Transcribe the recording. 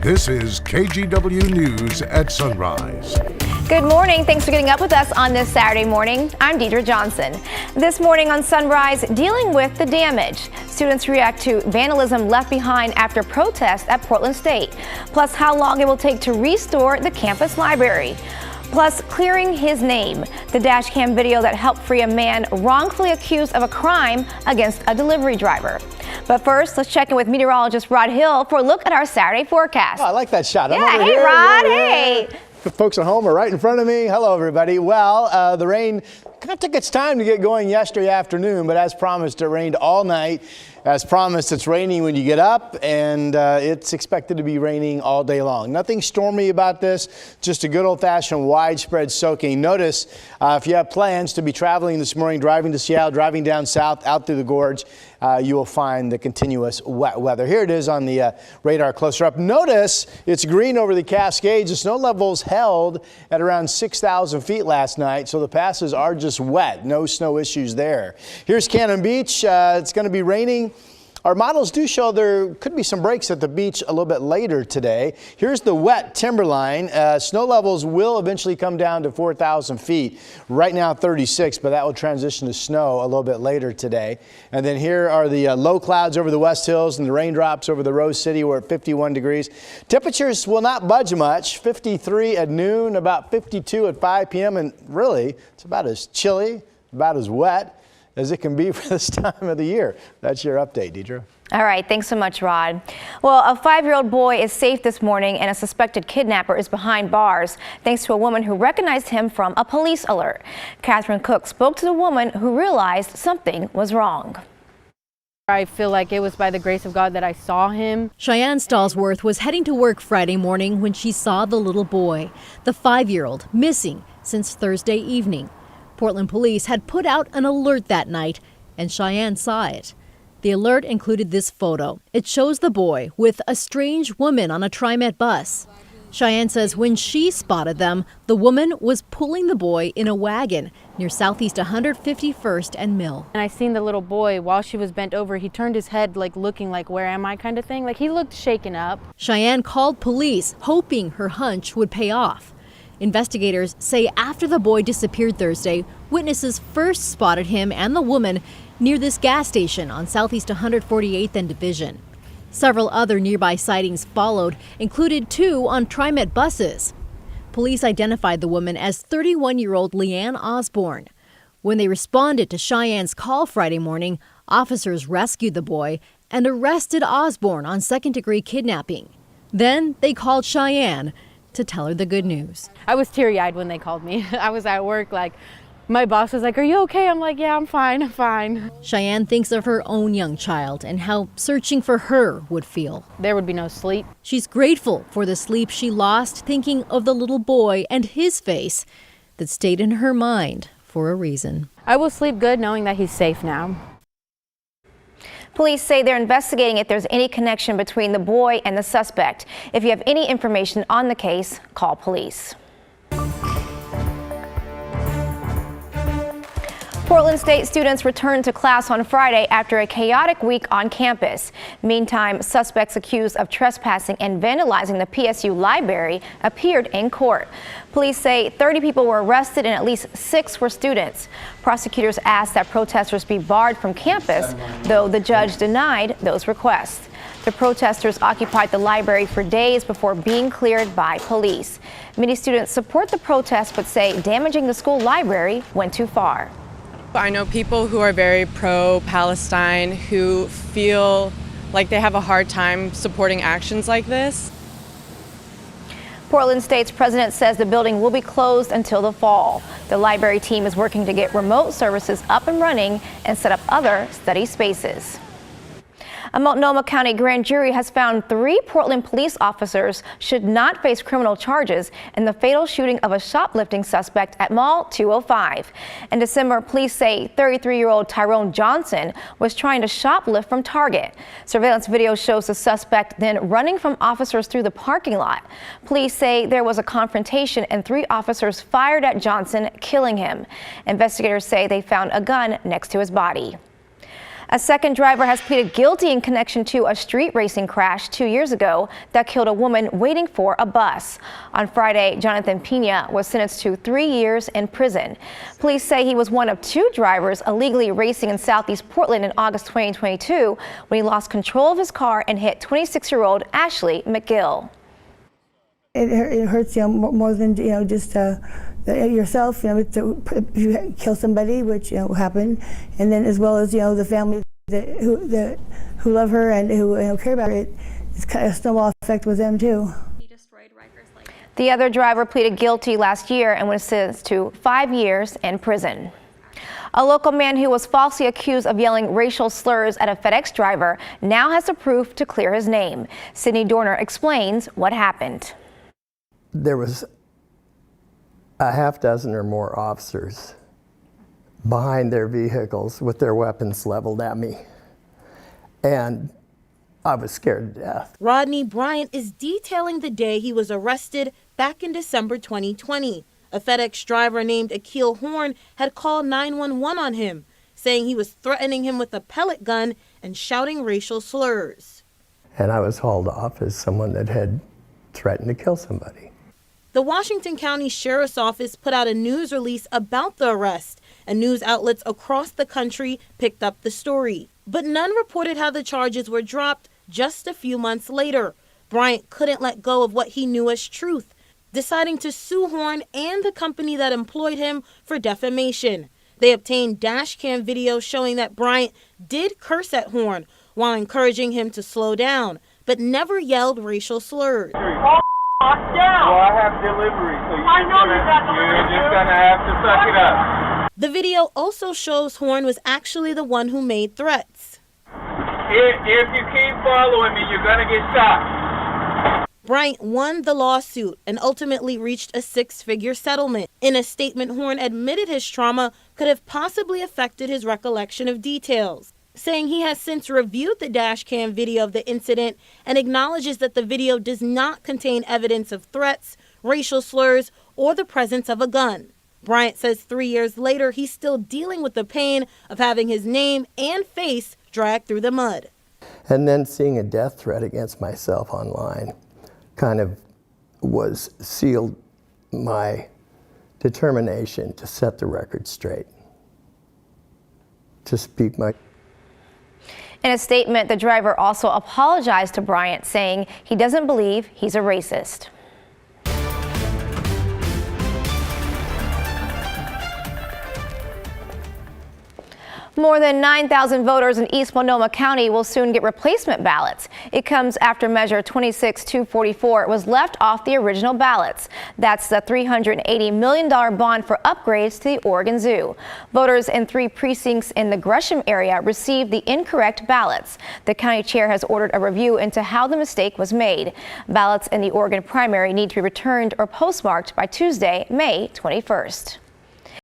This is KGW News at Sunrise. Good morning. Thanks for getting up with us on this Saturday morning. I'm Deidre Johnson. This morning on Sunrise, dealing with the damage. Students react to vandalism left behind after protest at Portland State. Plus, how long it will take to restore the campus library. Plus, clearing his name. The dash cam video that helped free a man wrongfully accused of a crime against a delivery driver. But first, let's check in with meteorologist Rod Hill for a look at our Saturday forecast. Oh, I like that shot. Yeah, hey, Rod, hey. The folks at home are right in front of me. Hello, everybody. Well, the rain kind of took its time to get going yesterday afternoon, but as promised, it rained all night. As promised, it's raining when you get up, and it's expected to be raining all day long. Nothing stormy about this, just a good old-fashioned widespread soaking. Notice if you have plans to be traveling this morning, driving to Seattle, driving down south, out through the gorge, you will find the continuous wet weather. Here it is on the radar closer up. Notice it's green over the Cascades. The snow levels held at around 6,000 feet last night, so the passes are just wet. No snow issues there. Here's Cannon Beach. It's going to be raining. Our models do show there could be some breaks at the beach a little bit later today. Here's the wet timberline. Snow levels will eventually come down to 4,000 feet. Right now 36, but that will transition to snow a little bit later today. And then here are the low clouds over the West Hills and the raindrops over the Rose City. We're at 51 degrees. Temperatures will not budge much. 53 at noon, about 52 at 5 p.m. And really, it's about as chilly, about as wet as it can be for this time of the year. That's your update, Deidre. All right, thanks so much, Rod. Well, a 5-year-old boy is safe this morning and a suspected kidnapper is behind bars thanks to a woman who recognized him from a police alert. Catherine Cook spoke to the woman who realized something was wrong. I feel like it was by the grace of God that I saw him. Cheyenne Stallsworth was heading to work Friday morning when she saw the little boy, the 5-year-old, missing since Thursday evening. Portland police had put out an alert that night, and Cheyenne saw it. The alert included this photo. It shows the boy with a strange woman on a TriMet bus. Cheyenne says when she spotted them, the woman was pulling the boy in a wagon near Southeast 151st and Mill. And I seen the little boy while she was bent over. He turned his head like looking like, where am I kind of thing. Like he looked shaken up. Cheyenne called police, hoping her hunch would pay off. Investigators say after the boy disappeared Thursday, witnesses first spotted him and the woman near this gas station on Southeast 148th and Division. Several other nearby sightings followed, included 2 on TriMet buses. Police identified the woman as 31-year-old Leanne Osborne. When they responded to Cheyenne's call Friday morning, officers rescued the boy and arrested Osborne on second-degree kidnapping. Then they called Cheyenne to tell her the good news. I was teary-eyed when they called me. I was at work, like, my boss was like, "Are you okay?" I'm like, "Yeah, I'm fine, I'm fine." Cheyenne thinks of her own young child and how searching for her would feel. There would be no sleep. She's grateful for the sleep she lost thinking of the little boy and his face that stayed in her mind for a reason. I will sleep good knowing that he's safe now. Police say they're investigating if there's any connection between the boy and the suspect. If you have any information on the case, call police. Portland State students returned to class on Friday after a chaotic week on campus. Meantime, suspects accused of trespassing and vandalizing the PSU library appeared in court. Police say 30 people were arrested and at least 6 were students. Prosecutors asked that protesters be barred from campus, though the judge denied those requests. The protesters occupied the library for days before being cleared by police. Many students support the protest but say damaging the school library went too far. I know people who are very pro-Palestine who feel like they have a hard time supporting actions like this. Portland State's president says the building will be closed until the fall. The library team is working to get remote services up and running and set up other study spaces. A Multnomah County grand jury has found 3 Portland police officers should not face criminal charges in the fatal shooting of a shoplifting suspect at Mall 205. In December, police say 33-year-old Tyrone Johnson was trying to shoplift from Target. Surveillance video shows the suspect then running from officers through the parking lot. Police say there was a confrontation and 3 officers fired at Johnson, killing him. Investigators say they found a gun next to his body. A second driver has pleaded guilty in connection to a street racing crash 2 years ago that killed a woman waiting for a bus. On Friday, Jonathan Pena was sentenced to 3 years in prison. Police say he was one of 2 drivers illegally racing in Southeast Portland in August 2022 when he lost control of his car and hit 26-year-old Ashley McGill. It hurts, more than, just yourself, if you kill somebody, which, happened, and then as well as, the family who love her and who care about it. It's kind of a snowball effect with them too. The other driver pleaded guilty last year and was sentenced to 5 years in prison. A local man who was falsely accused of yelling racial slurs at a FedEx driver now has the proof to clear his name. Sydney Dorner explains what happened. There was a half dozen or more officers behind their vehicles with their weapons leveled at me, and I was scared to death. Rodney Bryant is detailing the day he was arrested back in December 2020. A FedEx driver named Akil Horn had called 911 on him, saying he was threatening him with a pellet gun and shouting racial slurs. And I was hauled off as someone that had threatened to kill somebody. The Washington County Sheriff's Office put out a news release about the arrest, and news outlets across the country picked up the story. But none reported how the charges were dropped just a few months later. Bryant couldn't let go of what he knew as truth, deciding to sue Horn and the company that employed him for defamation. They obtained dash cam video showing that Bryant did curse at Horn while encouraging him to slow down, but never yelled racial slurs. Well, I have delivery, so you're just gonna have to suck it up. The video also shows Horn was actually the one who made threats. If you keep following me, you're gonna get shot. Bryant won the lawsuit and ultimately reached a 6-figure settlement. In a statement, Horn admitted his trauma could have possibly affected his recollection of details, saying he has since reviewed the dash cam video of the incident and acknowledges that the video does not contain evidence of threats, racial slurs, or the presence of a gun. Bryant says 3 years later, he's still dealing with the pain of having his name and face dragged through the mud. And then seeing a death threat against myself online kind of sealed my determination to set the record straight, to speak my. In a statement, the driver also apologized to Bryant, saying he doesn't believe he's a racist. More than 9,000 voters in East Multnomah County will soon get replacement ballots. It comes after Measure 26244 was left off the original ballots. That's the $380 million bond for upgrades to the Oregon Zoo. Voters in 3 precincts in the Gresham area received the incorrect ballots. The county chair has ordered a review into how the mistake was made. Ballots in the Oregon primary need to be returned or postmarked by Tuesday, May 21st.